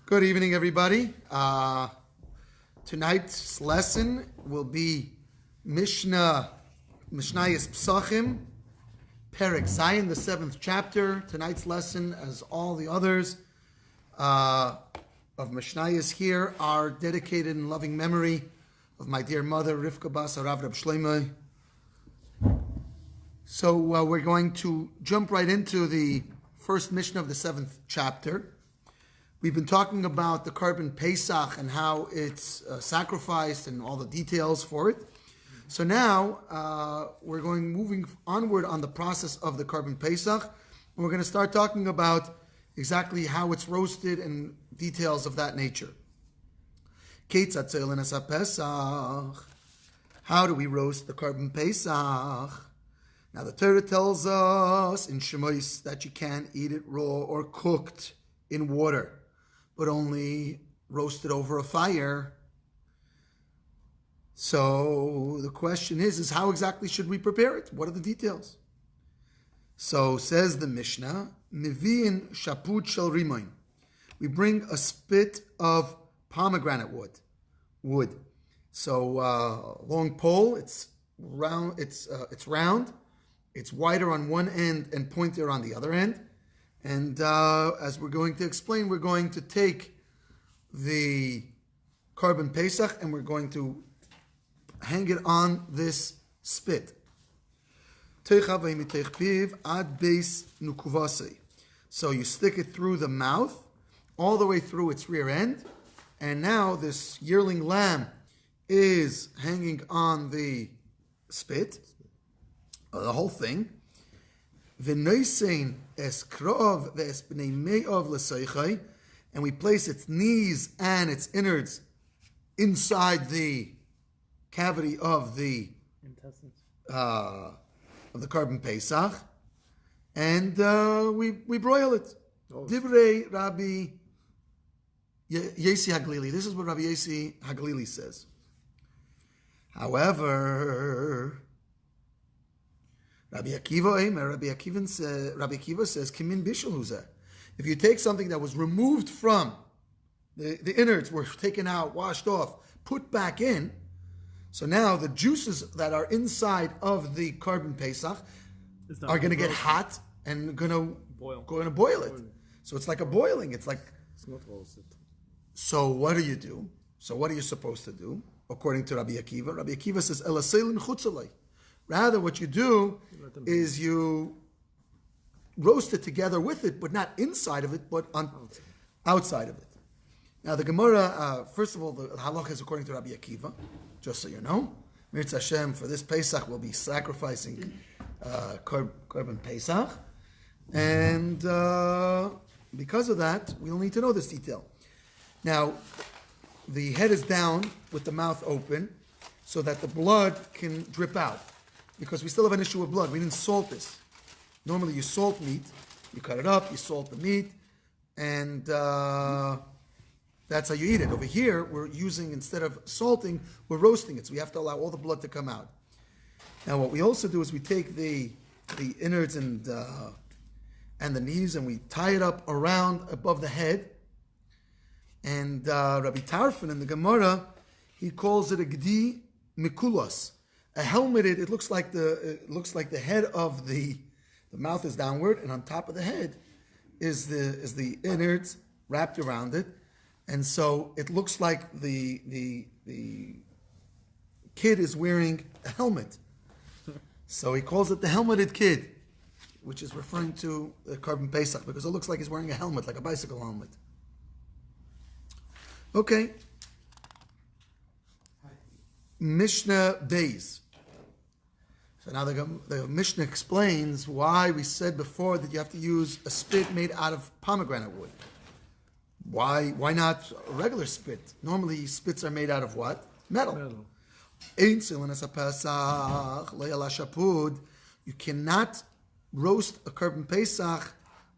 Good evening, everybody. Tonight's lesson will be Mishnah is Pesachim, Perek, Zayin, the 7th chapter. Tonight's lesson, as all the others of Mishnah is here, are dedicated in loving memory of my dear mother, Rivka Bas Harav Reb Shlomo. So we're going to jump right into the first Mishnah of the 7th chapter. We've been talking about the Korban Pesach and how it's sacrificed and all the details for it. So now we're moving onward on the process of the Korban Pesach. And we're going to start talking about exactly how it's roasted and details of that nature. How do we roast the Korban Pesach? Now the Torah tells us in Shemos that you can't eat it raw or cooked in water, but only roasted over a fire. So the question is how exactly should we prepare it? What are the details? So says the Mishnah, Miviin shaput shel rimoin. We bring a spit of pomegranate wood. So long pole, it's round, it's round, it's wider on one end and pointier on the other end. And as we're going to explain, we're going to take the Korban Pesach and we're going to hang it on this spit. So you stick it through the mouth, all the way through its rear end, and now this yearling lamb is hanging on the spit, the whole thing. And we place its knees and its innards inside the cavity of the intestines of the Korban Pesach, and we broil it. Divrei Rabbi Yesi Haglili. This is what Rabbi Yesi Haglili says. However, Rabbi Akiva says, Kimin bishul huzeh. If you take something that was removed from the innards, were taken out, washed off, put back in, so now the juices that are inside of the Korban Pesach are going to get hot and going to boil it. So it's like a boiling. It's not roasted. So what do you do? So what are you supposed to do? According to Rabbi Akiva says, Elaseilin chutzalei. Rather, what you do is you roast it together with it, but not inside of it, but on outside of it. Now, the Gemara, first of all, the halach is according to Rabbi Akiva, just so you know. Mirz Hashem, for this Pesach, we'll be sacrificing Korban Pesach. And because of that, we'll need to know this detail. Now, the head is down with the mouth open so that the blood can drip out. Because we still have an issue with blood. We didn't salt this. Normally you salt meat, you cut it up, you salt the meat, and that's how you eat it. Over here, we're using, instead of salting, we're roasting it. So we have to allow all the blood to come out. Now what we also do is we take the innards and the knees and we tie it up around above the head. And Rabbi Tarfon in the Gemara, he calls it a gdi mikulos. A helmeted, it looks like the head of the mouth is downward, and on top of the head is the innards wrapped around it, and so it looks like the kid is wearing a helmet. So he calls it the helmeted kid, which is referring to the Korban Pesach because it looks like he's wearing a helmet, like a bicycle helmet. Okay. Mishnah Beis. So now the Mishnah explains why we said before that you have to use a spit made out of pomegranate wood. Why not a regular spit? Normally spits are made out of what? Metal. You cannot roast a Korban Pesach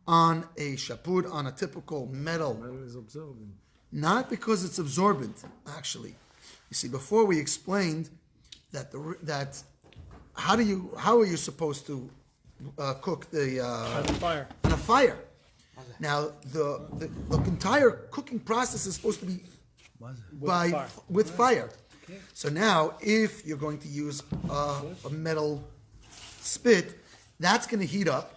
on a shapud, on a typical metal. Metal is absorbent. Not because it's absorbent, actually. You see, before we explained that how are you supposed to cook the on a fire? On a fire. Now, the entire cooking process is supposed to be with fire. Okay. So now, if you're going to use a metal spit, that's going to heat up.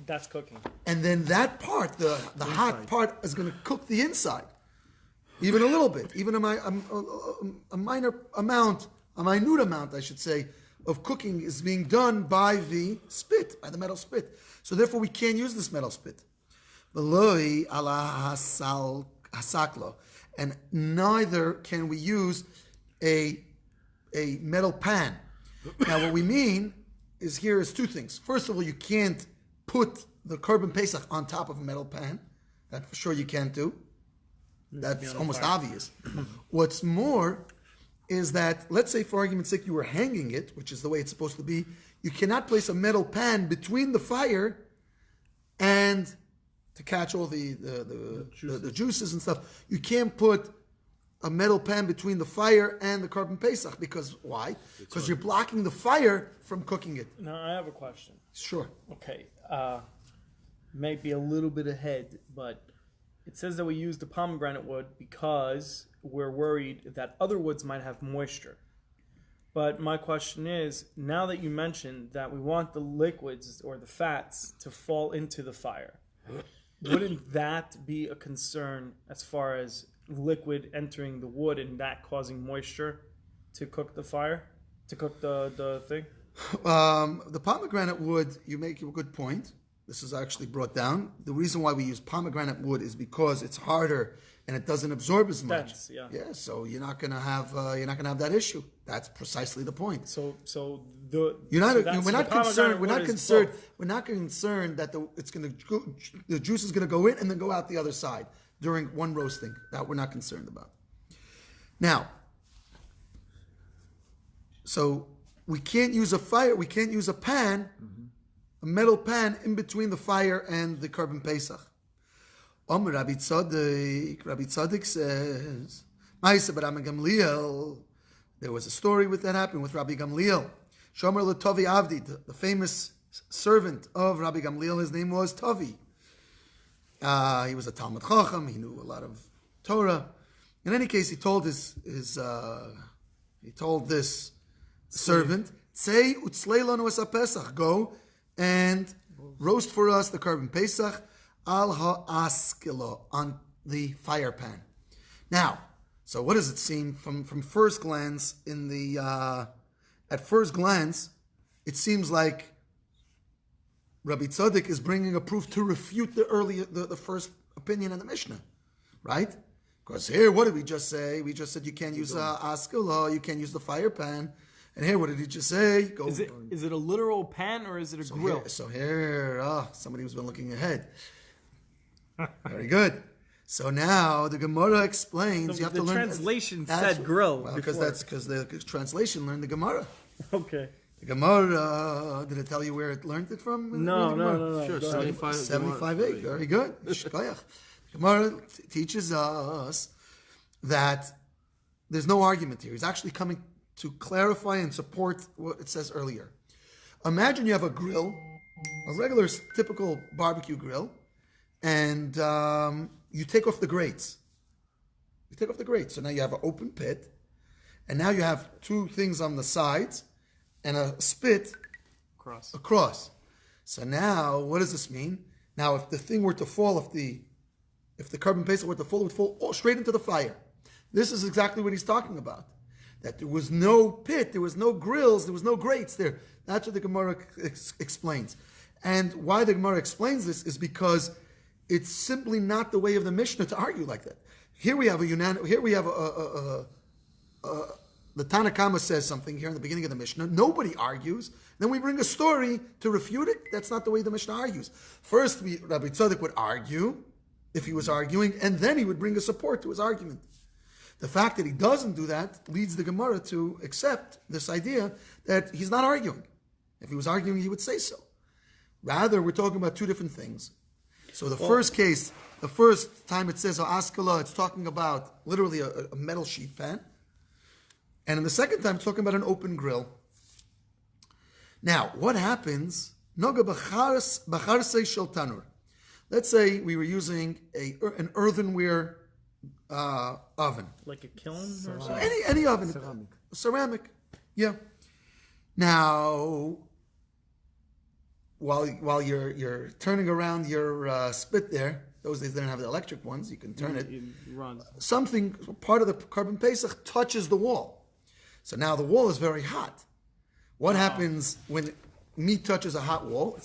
That's cooking. And then that part, the hot part, is going to cook the inside. Even a little bit. Even a minor amount, a minute amount, I should say, of cooking is being done by the spit, by the metal spit. So therefore, we can't use this metal spit. And neither can we use a metal pan. Now, what we mean is here is two things. First of all, you can't put the korban pesach on top of a metal pan. That for sure you can't do. That's almost obvious. What's more is that, let's say for argument's sake, you were hanging it, which is the way it's supposed to be. You cannot place a metal pan between the fire and to catch all the juices and stuff. You can't put a metal pan between the fire and the korban pesach, because why? Because you're blocking the fire from cooking it. Now I have a question. Sure. Okay, maybe a little bit ahead, but it says that we use the pomegranate wood because we're worried that other woods might have moisture. But my question is, now that you mentioned that we want the liquids or the fats to fall into the fire, wouldn't that be a concern as far as liquid entering the wood and that causing moisture to cook the fire, to cook the thing? The pomegranate wood, you make a good point. This is actually brought down. The reason why we use pomegranate wood is because it's harder and it doesn't absorb as much. Dense, yeah. Yeah, so you're not gonna have that issue. That's precisely the point. We're not concerned that the juice is gonna go in and then go out the other side during one roasting. That we're not concerned about. Now, so we can't use a pan, a metal pan in between the fire and the korban pesach. Rabbi Tzaddik says, there was a story with that happened with Rabbi Gamliel. Shomer L'Tavi Avdi, the famous servant of Rabbi Gamliel, his name was Tavi. He was a Talmud Chacham, he knew a lot of Torah. In any case, he told this servant, "Say utzlei lanu es Pesach, go and roast for us the korban pesach al ha'askilo, on the fire pan." Now, so what does it seem from first glance at first glance, it seems like Rabbi Tzaddik is bringing a proof to refute the first opinion in the Mishnah, right? Because here, what did we just say? We just said you can't use askilo, you can't use the fire pan. And here, what did he just say? Is it a literal pan or is it a grill? Here, somebody who's been looking ahead. Very good. So now the Gemara explains you have to learn. The translation said grill. Well, because the translation learned the Gemara. Okay. The Gemara, did it tell you where it learned it from? No. Sure, 75.8. Very good. The Gemara teaches us that there's no argument here. He's actually coming to clarify and support what it says earlier. Imagine you have a grill, a regular, typical barbecue grill, and you take off the grates. So now you have an open pit, and now you have two things on the sides, and a spit across. So now, what does this mean? Now, if the thing were to fall, if the korban pesach were to fall, it would fall straight into the fire. This is exactly what he's talking about. That there was no pit, there was no grills, there was no grates there. That's what the Gemara explains. And why the Gemara explains this is because it's simply not the way of the Mishnah to argue like that. Here we have the Tanna Kama says something here in the beginning of the Mishnah. Nobody argues. Then we bring a story to refute it. That's not the way the Mishnah argues. First, Rabbi Tzaddik would argue, if he was arguing, and then he would bring a support to his argument. The fact that he doesn't do that leads the Gemara to accept this idea that he's not arguing. If he was arguing, he would say so. Rather, we're talking about two different things. So the first time it says Askala, it's talking about literally a metal sheet pan. And in the second time, it's talking about an open grill. Now, what happens? Noga b'charsei shel tanur. Let's say we were using an earthenware oven. Like a kiln or something? Any oven. Ceramic. Yeah. Now, while you're turning around your spit there, those days they didn't have the electric ones, you can turn it. Something, part of the carbon pesach touches the wall. So now the wall is very hot. What happens when meat touches a hot wall?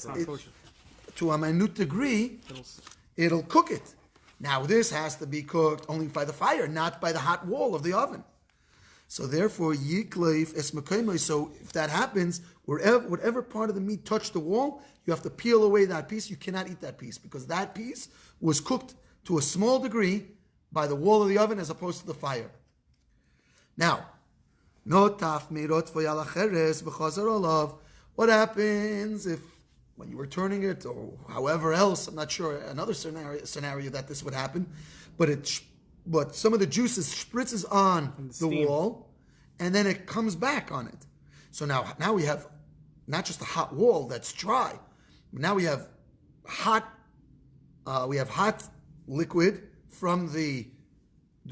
To a minute degree, it'll cook it. Now this has to be cooked only by the fire, not by the hot wall of the oven. So therefore, yikleif es mekaymai. So if that happens, whatever part of the meat touched the wall, you have to peel away that piece. You cannot eat that piece because that piece was cooked to a small degree by the wall of the oven as opposed to the fire. Now, what happens if when you were turning it or however else, I'm not sure, another scenario that this would happen, but some of the juices spritzes on the wall and then it comes back on it. So now we have not just a hot wall that's dry, but now we have hot liquid from the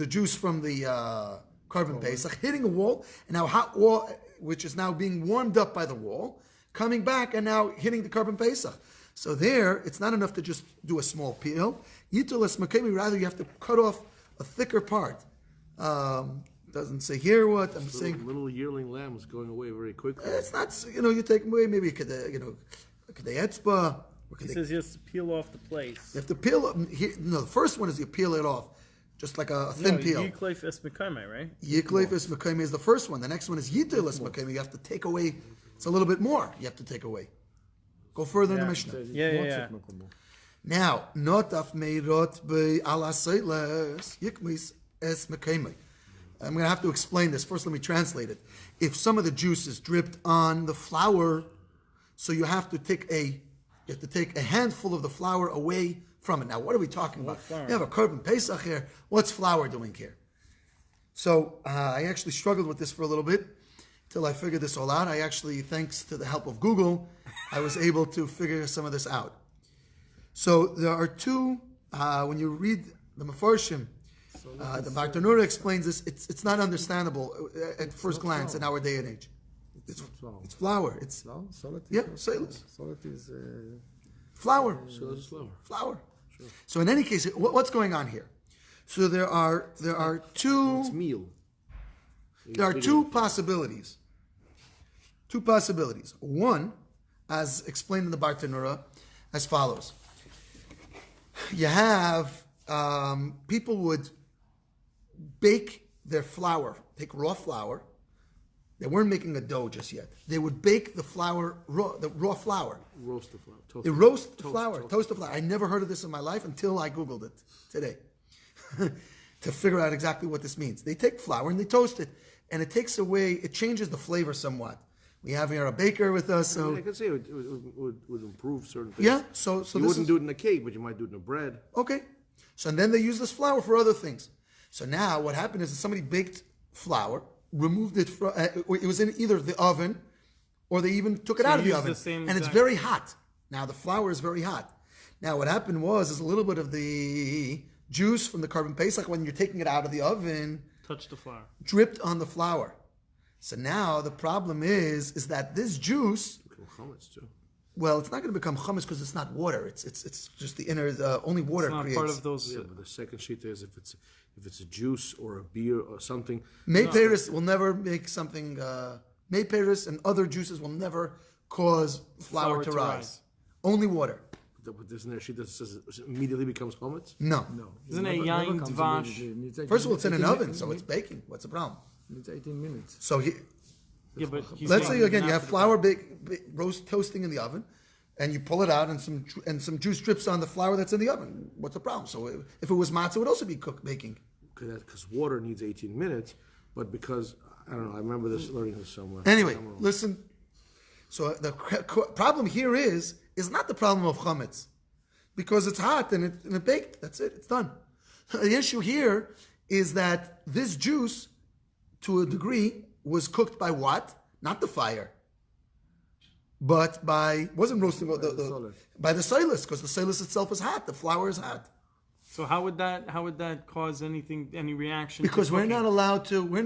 juice from the carbon pesach hitting a wall, and now hot wall, which is now being warmed up by the wall, coming back and now hitting the carbon pesach. So there, it's not enough to just do a small peel. Yitulas makemi, rather you have to cut off a thicker part. Doesn't say here what I'm saying. Little yearling lamb is going away very quickly. It's not, you take away maybe the etzba. He says he has to peel off the place. You have to peel. The first one is you peel it off, just like a thin peel. Yikleif es mekayme, right? Yikleif es mekayme is the first one. The next one is yitul es mekayme. You have to take away. It's a little bit more. You have to take away. Go further in the Mishnah. Yeah. Now, notaf meirot be alaseiles yikmis es mekayme. I'm going to have to explain this. First, let me translate it. If some of the juice is dripped on the flour, so you have to take a handful of the flour away from it. Now, what are we talking about? You have a carbon pesach here. What's flour doing here? So I actually struggled with this for a little bit till I figured this all out. I actually, thanks to the help of Google, I was able to figure some of this out. So there are two, when you read the Mefarshim, the Bartanura explains this. It's not understandable at first glance in our day and age. It's flour. It's solus. Solid is flour. So it's flour. Flour. Sure. So in any case, what's going on here? So there are two. It's meal. There are two possibilities. Two possibilities. One, as explained in the Bartanura, as follows. You have people would bake their flour, take raw flour. They weren't making a dough just yet. They would bake the flour, the raw flour. Roast the flour. They roast the flour, toast the flour. I never heard of this in my life until I Googled it today to figure out exactly what this means. They take flour and they toast it, and it changes the flavor somewhat. We have here a baker with us, so I could say it would improve certain things. Yeah, so you wouldn't do it in a cake, but you might do it in a bread. Okay, so and then they use this flour for other things. So now what happened is that somebody baked flour, removed it from, it was in either the oven, or they even took it out of the oven, and it's very hot. Now the flour is very hot. Now what happened is a little bit of the juice from the carbon pesach, when you're taking it out of the oven, touched the flour, dripped on the flour. So now the problem is that this juice, well, it's not going to become chametz because it's not water. It's just the inner, only water it's not creates. Part of those. Yeah, but the second sheet is if it's a juice or a beer or something. May Paris will never make something. May Paris and other juices will never cause flour to rise. Only water. But isn't there a sheet that says it immediately becomes chametz? No. Isn't it yain dvash? First of all, it's in an oven, so it's baking. What's the problem? It's 18 minutes. So but let's say again you have flour roast toasting in the oven, and you pull it out, and some juice drips on the flour that's in the oven. What's the problem? So if it was matzah, it would also be baking. Because water needs 18 minutes, but because I don't know, I remember learning this somewhere. Anyway, listen. So the problem here is not the problem of chametz, because it's hot and it baked. That's it. It's done. The issue here is that this juice, to a degree, was cooked by what? Not the fire, but wasn't roasting solar. by the silus, because the silus itself is hot. The flour is hot. So how would that cause any reaction? Because to we're cooking?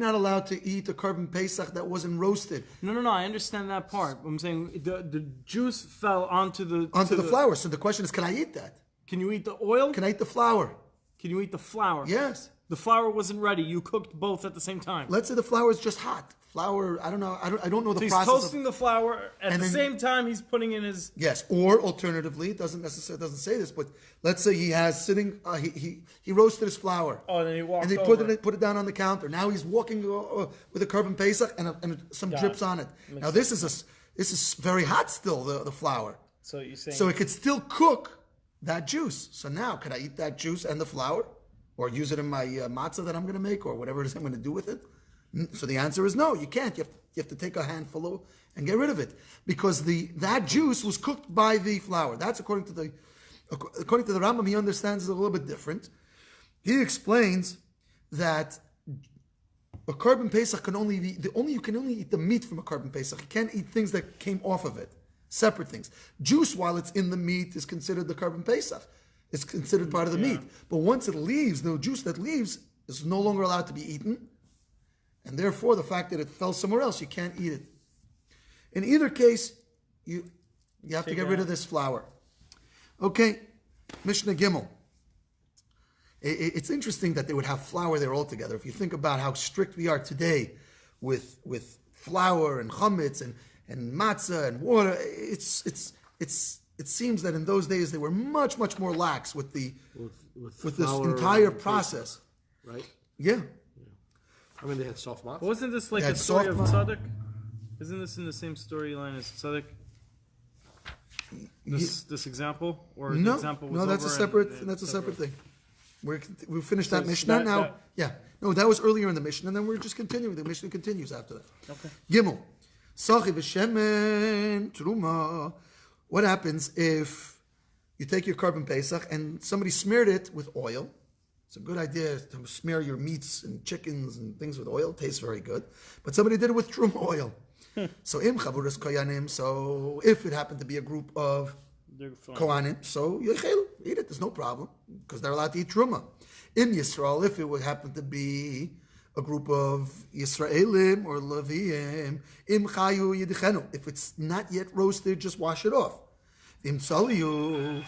not allowed to eat a carbon pesach that wasn't roasted No. I understand that part. I'm saying the juice fell onto the flour. So the question is, can I eat that? Can you eat the oil? Can I eat the flour? Can you eat the flour? Yes. The flour wasn't ready. You cooked both at the same time. Let's say the flour is just hot. Flour, I don't know. I don't know the So he's process. toasting the flour at the same time he's putting in his. Yes, or alternatively, it doesn't say this, but let's say he has sitting. He roasted his flour. Oh, and then he walked and he over. put it down on the counter. Now he's walking with a carbon pesach and some drips on it. Now this is very hot still. The flour. So you're saying. So it could still cook that juice. So now, could I eat that juice and the flour, or use it in my matzah that I'm going to make, or whatever it is I'm going to do with it? So the answer is no. You can't. You have to take a handful and get rid of it, because that juice was cooked by the flour. That's according to the Rambam. He understands it a little bit different. He explains that a carbon pesach you can only eat the meat from a carbon pesach. You can't eat things that came off of it, separate things. Juice, while it's in the meat, is considered the carbon pesach. It's considered part of the meat. But once it leaves, the juice that leaves is no longer allowed to be eaten. And therefore, the fact that it fell somewhere else, you can't eat it. In either case, you have to get rid of this flour. Okay, Mishnah Gimel. It's interesting that they would have flour there altogether. If you think about how strict we are today with flour and chametz and matzah and water, it seems that in those days they were much more lax with this entire process. Right? Yeah. I mean, they had soft matzah. Wasn't this like They the had story soft of Tzaddik? Isn't this in the same storyline as Tzaddik? This example, or the example was that's over a separate thing. We finished that Mishnah now. That was earlier in the Mishnah, and then we're just continuing. The Mishnah continues after that. Okay. Gimel, Sachi v'shemen truma. What happens if you take your carbon pesach and somebody smeared it with oil? It's a good idea to smear your meats and chickens and things with oil. It tastes very good. But somebody did it with truma oil. So im chaburas koyanim. So if it happened to be a group of kohanim, so yechelu, eat it. There's no problem, because they're allowed to eat truma. In Yisrael, if it would happen to be a group of Yisraelim or Leviim, im chayu yidichenu. If it's not yet roasted, just wash it off. Im tzaliyu.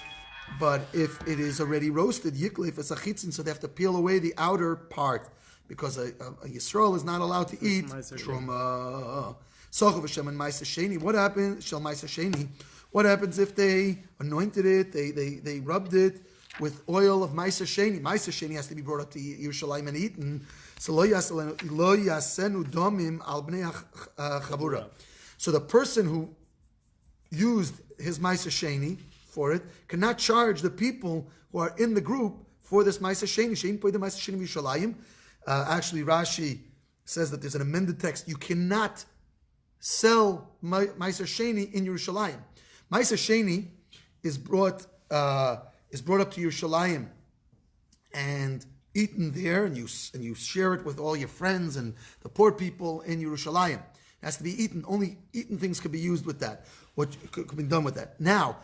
But if it is already roasted, yikli, it's a chitzin, so they have to peel away the outer part, because a Yisrael is not allowed to eat truma. Sochav Hashem and Ma'aseh Sheni. What happens? Shel Ma'aseh Sheni. What happens if they anointed it? They rubbed it with oil of Ma'aseh Sheni. Ma'aseh Sheni has to be brought up to Yerushalayim and eaten. So lo yasenu domim al bnei chavura. So the person who used his Ma'aseh Sheni for it cannot charge the people who are in the group for this Ma'aseh Sheni. Shein poy the Ma'aseh Sheni Yerushalayim. Actually, Rashi says that there's an amended text. You cannot sell Ma'aseh Sheni in Yerushalayim. Ma'aseh Sheni is brought up to Yerushalayim and eaten there, and you share it with all your friends and the poor people in Yerushalayim. It has to be eaten. Only eaten things can be used with that. What could be done with that? Now,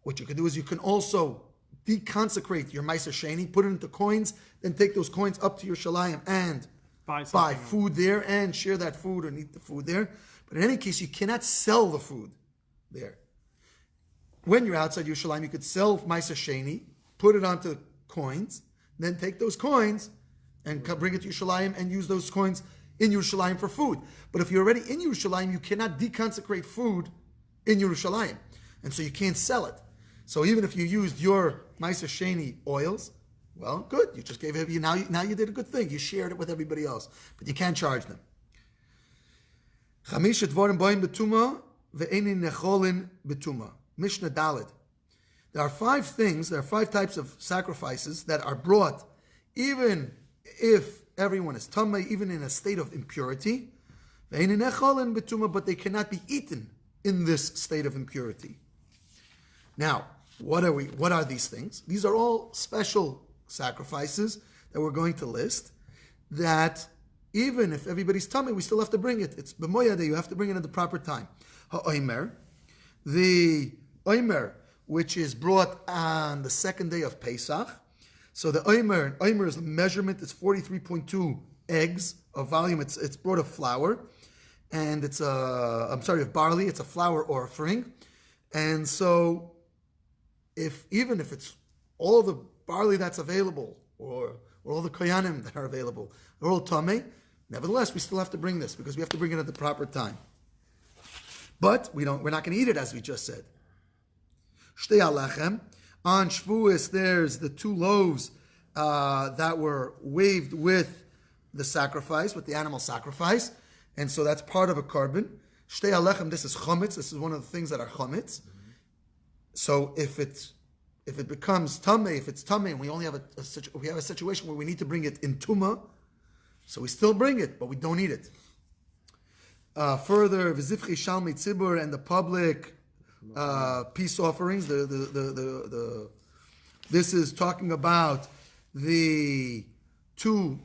what you can do is you can also deconsecrate your Ma'aseh Sheni, put it into coins, then take those coins up to Yerushalayim and buy food there and share that food and eat the food there. But in any case, you cannot sell the food there. When you're outside Yerushalayim, you could sell Ma'aseh Sheni, put it onto coins, then take those coins and bring it to Yerushalayim and use those coins in Yerushalayim for food. But if you're already in Yerushalayim, you cannot deconsecrate food in Yerushalayim, and so you can't sell it. So even if you used your Ma'aseh Sheni oils, well, good. You just gave it. Now you did a good thing. You shared it with everybody else, but you can't charge them. Chamisha dvarim boim betuma ve'einin necholin betuma. Mishnah Daled. There are 5 things. There are 5 types of sacrifices that are brought, even if everyone is tamei, even in a state of impurity. Ve'einin necholin betuma, but they cannot be eaten in this state of impurity. Now, what are these things? These are all special sacrifices that we're going to list, that even if everybody's tummy, we still have to bring it. It's b'moyade, you have to bring it at the proper time. Ha'omer, the omer, which is brought on the second day of Pesach. So the omer is the measurement. It's 43.2 eggs of volume. It's brought of flour, and of barley. It's a flour offering, and so even if it's all the barley that's available, or all the koyanim that are available, they're all tamei. Nevertheless, we still have to bring this because we have to bring it at the proper time. But we're not going to eat it, as we just said. Shtei alechem. On Shavuos, there's the 2 loaves that were waved with the sacrifice, with the animal sacrifice. And so that's part of a carbon. Shtei alechem, this is chametz. This is one of the things that are chametz. So if it becomes tamei, if it's tamei, and we only have a situation where we need to bring it in tuma, so we still bring it, but we don't eat it. Further, v'zivchi shalmei tzibur, and the public peace offerings. This is talking about the 2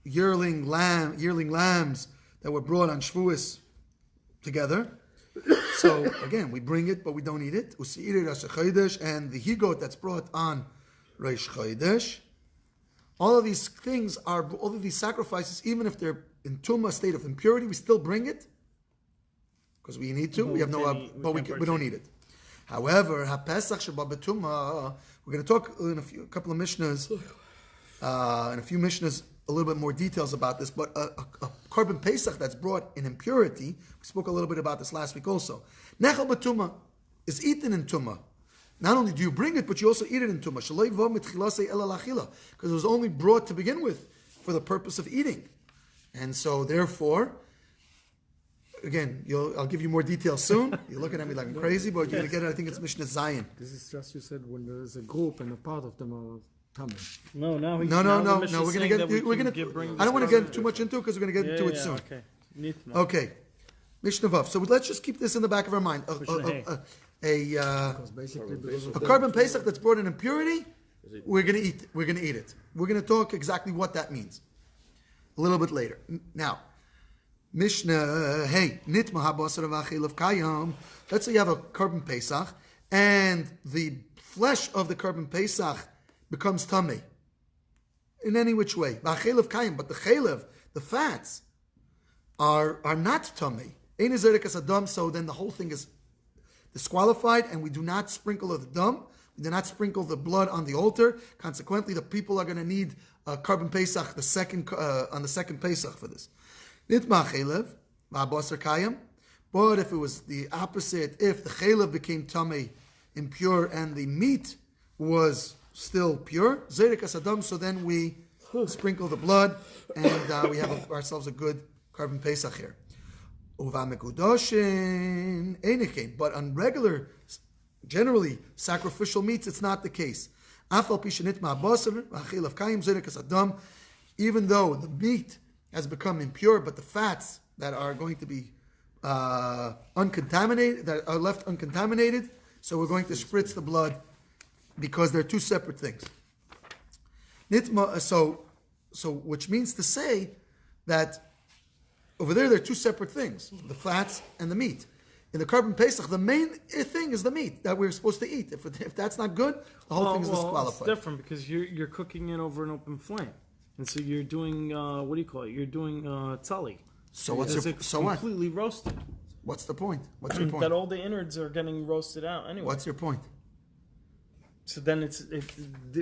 yearling lambs that were brought on Shavuos together. So again, we bring it, but we don't eat it. Usi'ir Rosh Chodesh, and the higot that's brought on Rosh Chodesh. All of these sacrifices, even if they're in tumah, state of impurity, we still bring it because we need to. We have we don't eat it. However, HaPesach Sheba B'tumah, we're going to talk in a couple of Mishnahs, and a few Mishnahs, a little bit more details about this, but a carbon Pesach that's brought in impurity, we spoke a little bit about this last week also. Nechel B'tumah is eaten in tumah. Not only do you bring it, but you also eat it in tumah. Because it was only brought to begin with for the purpose of eating. And so therefore, again, I'll give you more details soon. You're looking at me like I'm crazy, but you're going to get it. I think it's Mishnah Zayin. This is just, you said, when there is a group and a part of them are tummy. No. No. We're going to get. I don't want to get too much into it because we're going to get into it soon. Okay. Mishnah Vav. So let's just keep this in the back of our mind. A carbon Pesach that's brought in impurity, we're going to eat. We're going to eat it. We're going to talk exactly what that means a little bit later. Now, Mishnah, nitma habasar v'achil of kayam. Let's say you have a carbon Pesach, and the flesh of the carbon Pesach becomes tamei in any which way. V'achil of kayam, but the chalev, the fats, are not tamei. Ein zerikas adam. So then the whole thing is disqualified, and we do not sprinkle the dam. We do not sprinkle the blood on the altar. Consequently, the people are going to need a carbon Pesach on the second Pesach for this. Nitma chalev v'abasar kayam. But if it was the opposite, if the chalev became tamei, impure, and the meat was still pure, zerikas adam, so then we sprinkle the blood, and we have ourselves a good carbon Pesach here. But on regular, generally sacrificial meats, it's not the case. Even though the meat has become impure, but the fats that are going to be uncontaminated, that are left uncontaminated, so we're going to spritz the blood because they're 2 separate things. So which means to say that over there are 2 separate things, the fats and the meat. In the carbon Pesach, the main thing is the meat that we're supposed to eat. If that's not good, the whole thing is disqualified. It's different because you're cooking it over an open flame. And so you're doing, what do you call it? You're doing tzali. So what's your, so completely roasted. What's the point? What's your point? That all the innards are getting roasted out anyway. What's your point? So then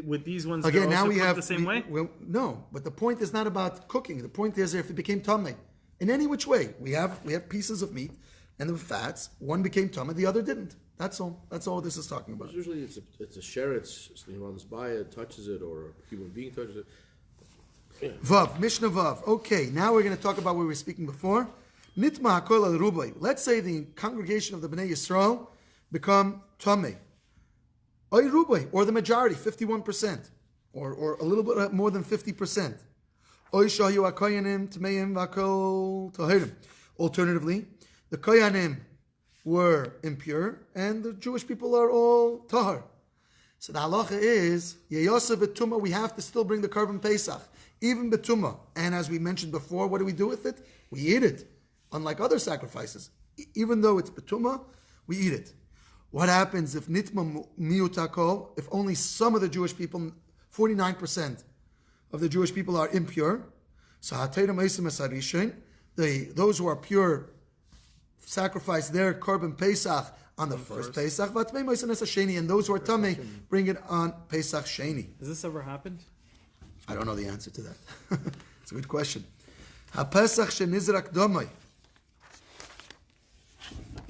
with these ones, again, now we have the same way? No, but the point is not about cooking. The point is if it became tamei. In any which way, we have pieces of meat and the fats. One became tamei, the other didn't. That's all. That's all this is talking about. Usually, it's a sheretz. He runs by it, touches it, or a human being touches it. Yeah. Vav, Mishnah Vav. Okay, now we're going to talk about what we were speaking before. Nitma hakol al rubai. Let's say the congregation of the Bnei Yisrael become tamei. Oy rubai, or the majority, 51%, or a little bit more than 50%. Alternatively, the koyanim were impure, and the Jewish people are all tahar. So the halacha is, yeyasa b'tumah, we have to still bring the carbon Pesach, even b'tumah. And as we mentioned before, what do we do with it? We eat it. Unlike other sacrifices, even though it's b'tumah, we eat it. What happens if nitma miutakol? If only some of the Jewish people, 49% of the Jewish people are impure. So those who are pure sacrifice their korban Pesach on the first Pesach, and those who are tamei bring it on Pesach Sheni. Has this ever happened? I don't know the answer to that. It's a good question. HaPesach shenizrak domai.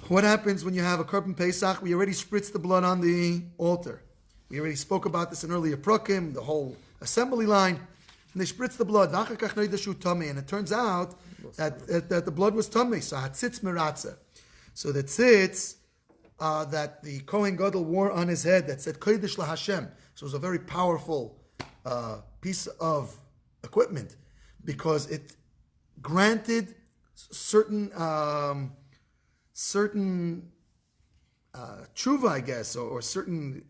What happens when you have a korban Pesach? We already spritzed the blood on the altar. We already spoke about this in earlier prokim, the whole assembly line. And they spritz the blood. And it turns out that the blood was tummy. So hatzitz meratza. So the tzitz that the Kohen Gadol wore on his head that said Kodesh LaHashem. So it was a very powerful piece of equipment because it granted certain tshuva, I guess, or certain,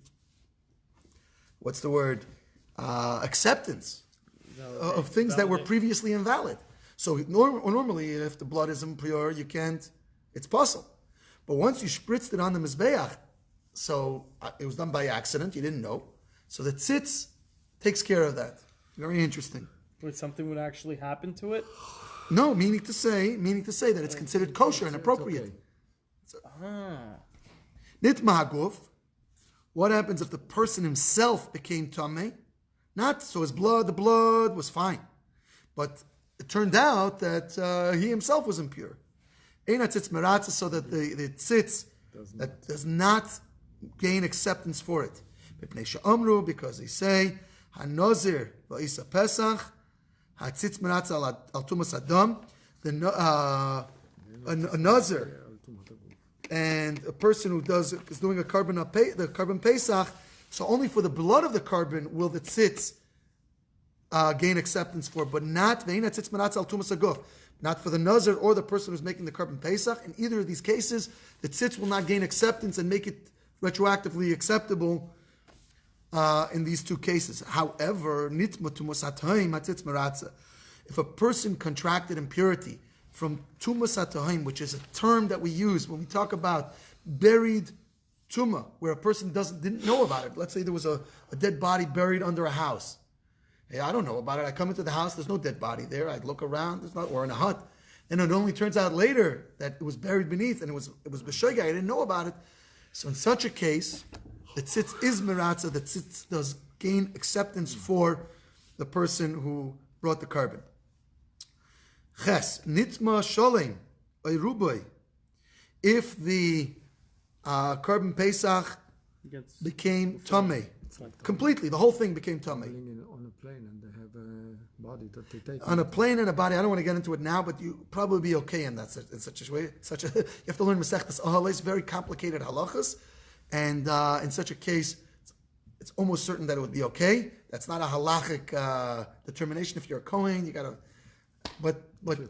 what's the word, acceptance of things that were previously invalid. So normally, if the blood is impure, you can't, it's possible. But once you spritzed it on the Mizbeach, so it was done by accident, you didn't know. So the tzitz takes care of that. Very interesting. Wait, something would actually happen to it? No, meaning to say that it's considered kosher and appropriate. Nitma haguf. What happens if the person himself became tamei? Not so the blood was fine, but it turned out that he himself was impure. Eina tzitz meratza, so that the tzitz that does not gain acceptance for it. Because they say hanozir va'isa pesach hatzitz meratza al tumas adam. A nazir and a person who is doing the korban Pesach, so only for the blood of the korban will the tzitz gain acceptance for, but not tzitz meratza al tumas aguf. Not for the nazir or the person who's making the korban Pesach. In either of these cases, the tzitz will not gain acceptance and make it retroactively acceptable in these two cases. However, nitma tumas hatayim hatzitz meratza. If a person contracted impurity from tumas hatayim, which is a term that we use when we talk about buried tuma, where a person didn't know about it. Let's say there was a dead body buried under a house. Hey, I don't know about it. I come into the house, there's no dead body there. I look around, or in a hut. And it only turns out later that it was buried beneath and it was b'shogai. I didn't know about it. So in such a case, the tzitz is meratza. The tzitz does gain acceptance for the person who brought the korban. Ches nitma sholem oiruboy. If the korban Pesach became tamei, completely, the whole thing became tamei. On a plane and they have a body that they take. On a plane and a body, I don't want to get into it now, but you probably be okay in that in such a way. You have to learn Masechtas Ahalos, very complicated halachas, and in such a case, it's almost certain that it would be okay. That's not a halachic determination. If you're a Kohen, you got to. But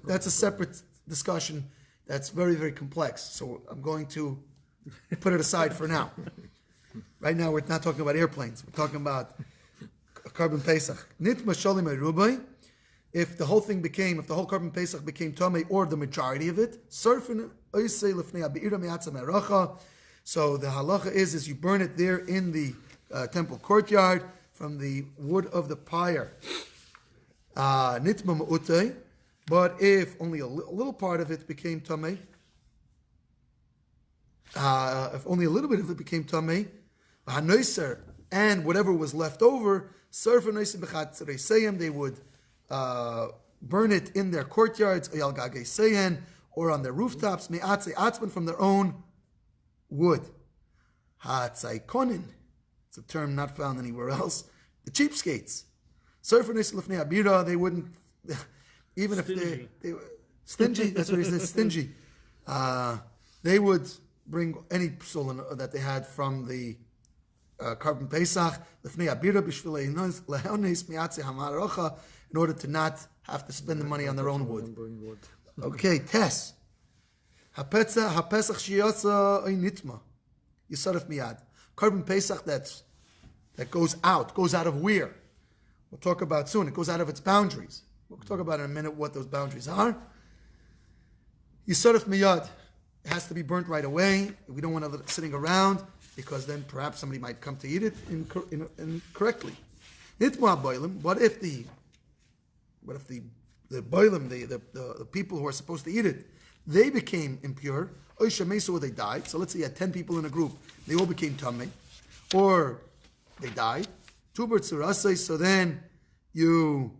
that's a separate discussion. That's very, very complex. So I'm going to put it aside for now. Right now, we're not talking about airplanes. We're talking about a korban Pesach. Nitma sholim erubai. If the whole korban Pesach became tamei, or the majority of it, surfin oisei lefnei abira me'atza me'aracha. So the halacha is you burn it there in the temple courtyard from the wood of the pyre. Nitma ma'utei. But if only a little part of it became tamei, if only a little bit of it became tamei, and whatever was left over, they would burn it in their courtyards, or on their rooftops, from their own wood. It's a term not found anywhere else. The cheapskates. They wouldn't, even if they were stingy, that's what he says, stingy. They would bring any psul that they had from the korban Pesach in order to not have to spend the money on their own wood. Okay, Tess. Hapesach shiyasa nitma. Yisaref miyad. Korban Pesach that goes out of where? We'll talk about soon. It goes out of its boundaries. We'll talk about in a minute what those boundaries are. Yisaref miyad. it has to be burnt right away. We don't want it sitting around because then perhaps somebody might come to eat it incorrectly. What if the boilim, the people who are supposed to eat it, they became impure, or they died. So let's say you had 10 people in a group, they all became tamei, or they died. So then you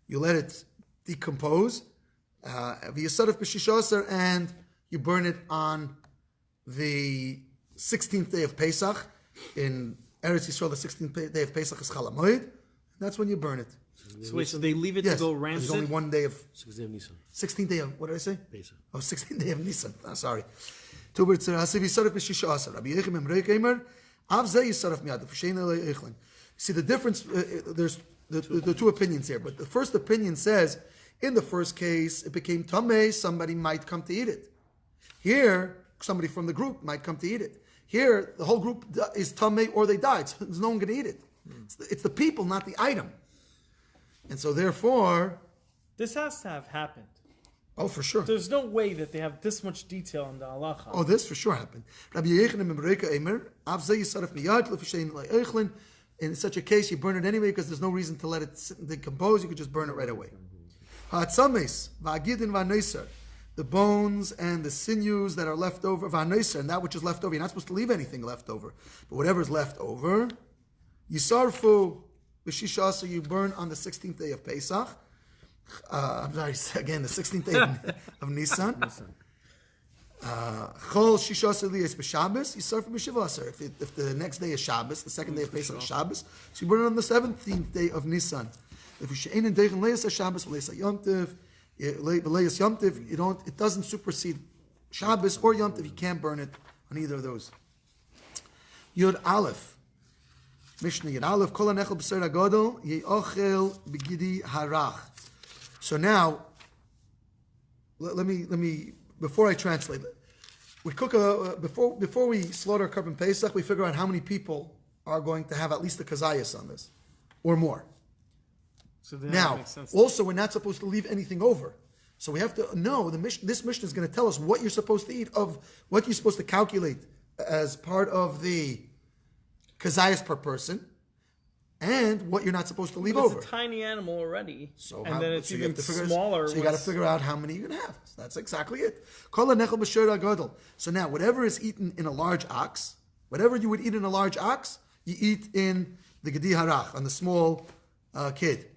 you let it decompose, and you burn it on the 16th day of Pesach. In Eretz Yisrael, the 16th day of Pesach is Chol Hamoed. That's when you burn it. So wait, so they leave it to go rancid? There's only one day of... 16th day of Nisan. 16th day of... What did I say? Pesach. Oh, 16th day of Nisan. Oh, sorry. See the difference, there's the two opinions here, but the first opinion says, in the first case, it became tamei, somebody might come to eat it. Here, somebody from the group might come to eat it. Here, the whole group is tamei or they died, so there's no one going to eat it. It's the people, not the item. And so therefore... This has to have happened. Oh, for sure. There's no way that they have this much detail in the halacha. Oh, this for sure happened. In such a case, you burn it anyway because there's no reason to let it sit and decompose. You could just burn it right away. The bones and the sinews that are left over, and that which is left over, you're not supposed to leave anything left over. But whatever is left over, Yisarfu B'Shishasa, you burn on the 16th day of Pesach. I'm sorry, again, the 16th day of Nisan. Chol Shishasa Liyas B'Shabbos, Yisarfu B'Shivasa. If the next day is Shabbos, the second day of Pesach is Shabbos, so you burn it on the 17th day of Nisan. If you she'ein in Deichen Leis Shabbos, Leis Yom Tov, Leis Yom Tov, it doesn't supersede Shabbos or Yom Tov. You can't burn it on either of those. Yud Aleph. Mishnah Yud Aleph, Kol HaNechel B'Ser HaGodol, Ye'ochel B'Gidi Harach. So now, let me before I translate, we cook before we slaughter Korban Pesach, we figure out how many people are going to have at least a kazayas on this, or more. So then Now, that makes sense. also we're not supposed to leave anything over, so we have to know this Mishnah is going to tell us what you're supposed to eat, of what you're supposed to calculate as part of the kazayas per person, and what you're not supposed to leave over. It's a tiny animal already, So and then it's you even have to figure smaller. So you got to figure out how many you're going to have. So that's exactly it. Kol HaNechel B'Sher HaGodol. So now, whatever is eaten in a large ox, whatever you would eat in a large ox, you eat in the Gedi Harach, on the small kid,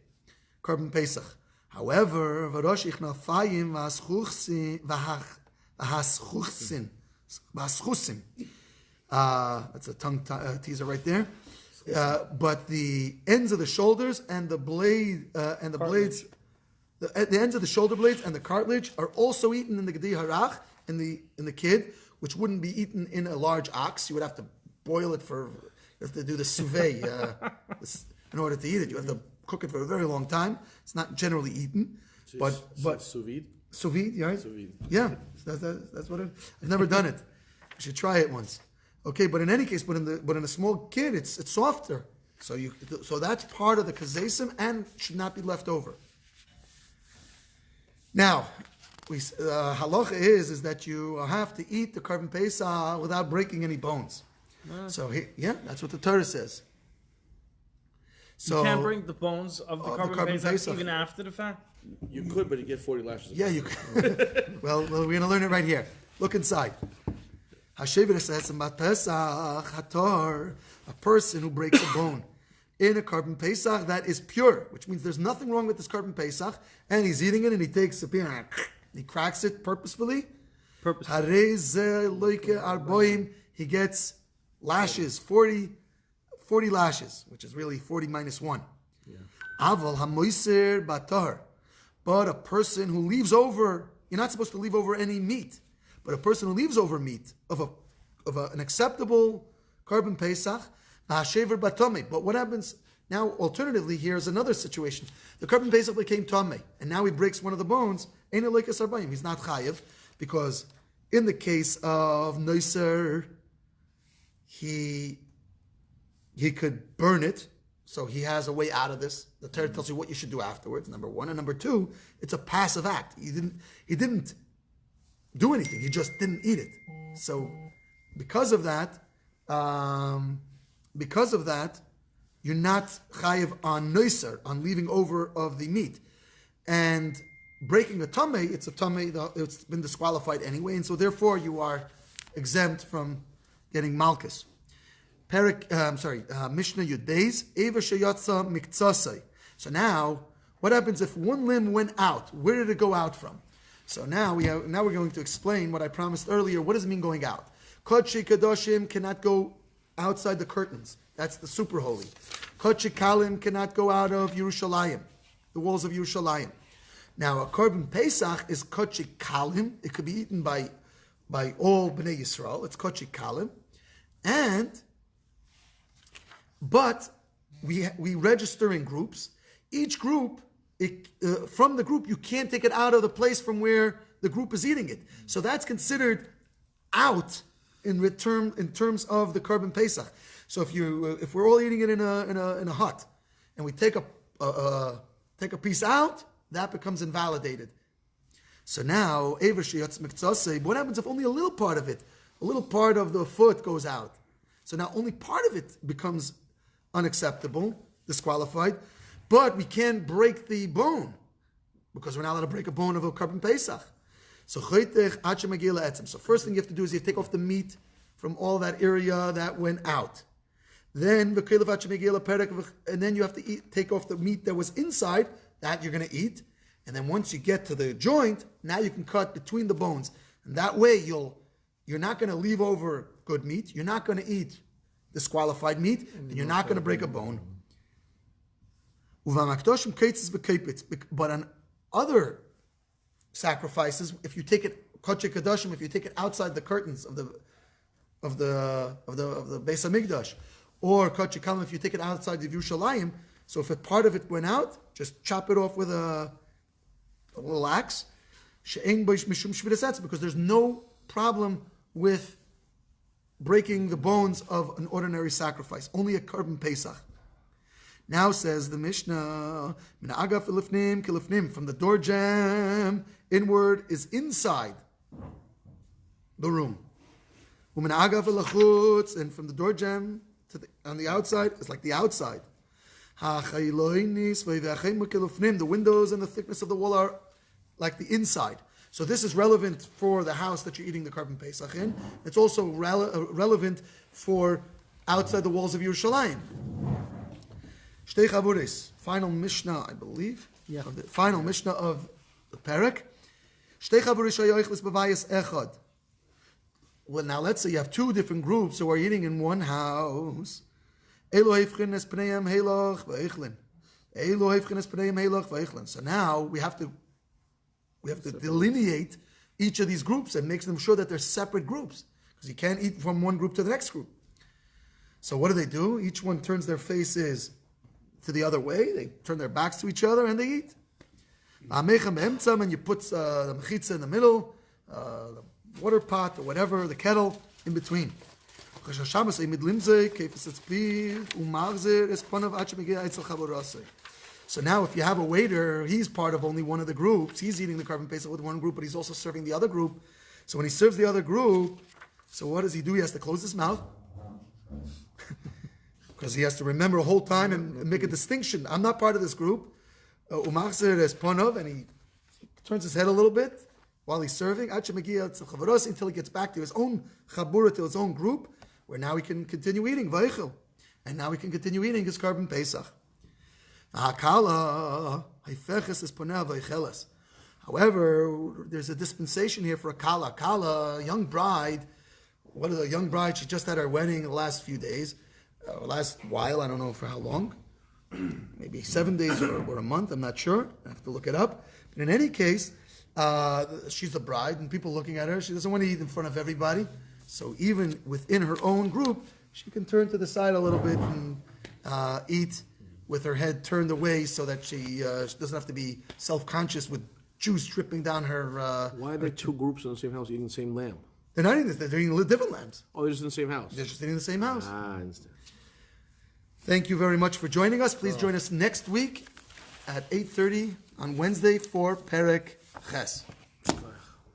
Korban Pesach. However, V'rosh Ichnafayim V'haschuchsin. That's a tongue teaser right there. But the ends of the shoulders and the blades, the ends of the shoulder blades and the cartilage are also eaten in the Gedi Harach, in the kid, which wouldn't be eaten in a large ox. You would have to boil it you have to do the sous-vide in order to eat it. You have to cook it for a very long time. It's not generally eaten, but Sous vide? sous vide, right? Sous vide. Yeah, that's what I've never done it. I should try it once. Okay, but in any case, but in a small kid, it's softer. So that's part of the kazesim and should not be left over. Now, halacha is that you have to eat the Korban Pesach without breaking any bones. So that's what the Torah says. So You can't bring the bones of the Korban Pesach Pesach. even after the fact. You could, but you get 40 lashes. Yeah, you can. Well, we're going to learn it right here. Look inside. Hashavir says about Pesach Hator, a person who breaks a bone in a Korban Pesach that is pure, which means there's nothing wrong with this Korban Pesach, and he's eating it and he takes a pin and he cracks it purposefully. He gets lashes, 40 lashes, which is really 40 minus 1. Aval hamoiser batar. But a person who leaves over, you're not supposed to leave over any meat, but a person who leaves over meat of an acceptable Korban Pesach, hashever batame. But what happens now? Alternatively, here's another situation: the Korban Pesach became tamei, and now he breaks one of the bones. He's not chayiv, because in the case of noiser, he could burn it. So he has a way out of this. The Torah tells you what you should do afterwards, number one. And number two, it's a passive act. He didn't do anything. He just didn't eat it. So because of that, you're not chayiv on noiser, on leaving over of the meat. And breaking a tameh, it's been disqualified anyway, and so therefore you are exempt from getting malchus. Perek, Mishnah Yud Beis, Eva Sheyatza Miktsasai. So now, what happens if one limb went out? Where did it go out from? So now we're going to explain what I promised earlier. What does it mean going out? Kodesh Kadoshim cannot go outside the curtains. That's the super holy. Kodesh Kalim cannot go out of Yerushalayim, the walls of Yerushalayim. Now a korban Pesach is Kodesh Kalim. It could be eaten by all Bnei Yisrael. It's Kodesh Kalim, but we register in groups. Each group, from the group, you can't take it out of the place from where the group is eating it. So that's considered out in terms of the korban Pesach. So if we're all eating it in a hut, and we take a piece out, that becomes invalidated. So now, what happens if only a little part of it, a little part of the foot goes out? So now only part of it becomes unacceptable, disqualified, but we can't break the bone because we're not allowed to break a bone of a korban Pesach. So first thing you have to do is you have to take off the meat from all that area that went out. Then and then you have to take off the meat that was inside, that you're going to eat. And then once you get to the joint, now you can cut between the bones. And that way you're not going to leave over good meat, you're not going to eat disqualified meat, and you're not going to break a bone. But on other sacrifices, if you take it kodesh kadashim, if you take it outside the curtains of the Beis Hamikdash, or kodesh kalim, if you take it outside the Yerushalayim, so if a part of it went out, just chop it off with a little axe. Because there's no problem with breaking the bones of an ordinary sacrifice, only a korban Pesach. Now says the Mishnah, from the door jamb inward is inside the room. And from the door jamb on the outside is like the outside. The windows and the thickness of the wall are like the inside. So this is relevant for the house that you're eating the korban Pesach in. It's also relevant for outside the walls of Yerushalayim. Shtei chavuris, final Mishnah, I believe. Yeah. The final Mishnah of the Perek. Shtei chavuris shayoichlis b'vayis echad. Well, now let's say you have two different groups who are eating in one house. Elo hefchen es pneiam heilach v'eichlin. Elo hefchen es pneiam heilach v'eichlin. So now we have to delineate each of these groups and make them sure that they're separate groups, because you can't eat from one group to the next group. So what do? Each one turns their faces to the other way. They turn their backs to each other and they eat. And you put the mechitza in the middle, the water pot or whatever, the kettle in between. So now if you have a waiter, he's part of only one of the groups. He's eating the korban Pesach with one group, but he's also serving the other group. So when he serves the other group, so what does he do? He has to close his mouth. Because he has to remember the whole time and make a distinction. I'm not part of this group. And he turns his head a little bit while he's serving, until he gets back to his own chabura, to his own group, where now he can continue eating, and now he can continue eating his korban Pesach. However, there's a dispensation here for a kala. Kala, a young bride. What is a young bride? She just had her wedding the last few days, last while. I don't know for how long. Maybe 7 days or a month. I'm not sure. I have to look it up. But in any case, she's a bride, and people looking at her. She doesn't want to eat in front of everybody. So even within her own group, she can turn to the side a little bit and eat with her head turned away, so that she doesn't have to be self-conscious with juice dripping down her. Why are there two groups in the same house eating the same lamb? They're not eating this. They're eating different lambs. Oh, they're just in the same house. They're just eating the same house. I understand. Thank you very much for joining us. Please join us next week at 8:30 on Wednesday for Perek Ches.